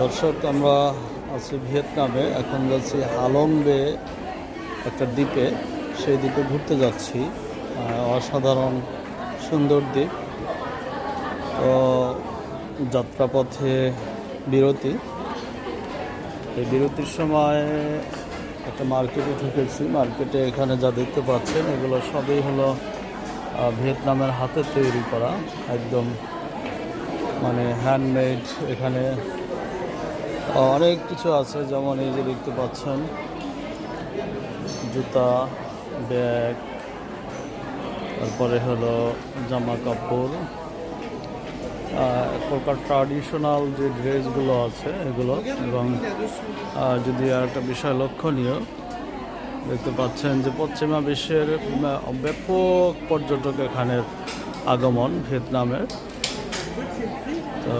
দর্শক, আমরা আছি ভিয়েতনামে। এখন যাচ্ছি হালং বে, একটা দ্বীপে। সেই দ্বীপে ঘুরতে যাচ্ছি। অসাধারণ সুন্দর দ্বীপ। তো যাত্রাপথে বিরতি। এই বিরতির সময় একটা মার্কেটে ঢুকেছি। মার্কেটে এখানে যা দেখতে পাচ্ছেন এগুলো সবই হলো ভিয়েতনামের হাতে তৈরি করা, একদম মানে হ্যান্ডমেড। এখানে অনেক কিছু আছে, যেমন এই যে দেখতে পাচ্ছেন জুতা, ব্যাগ, তারপরে হলো জামা কাপড়, এক প্রকার ট্রাডিশনাল যে ড্রেসগুলো আছে এগুলো। এবং যদি আর একটা বিষয় লক্ষণীয় দেখতে পাচ্ছেন যে পশ্চিমা বিশ্বের ব্যাপক পর্যটক এখানের আগমন ভিয়েতনামের। তো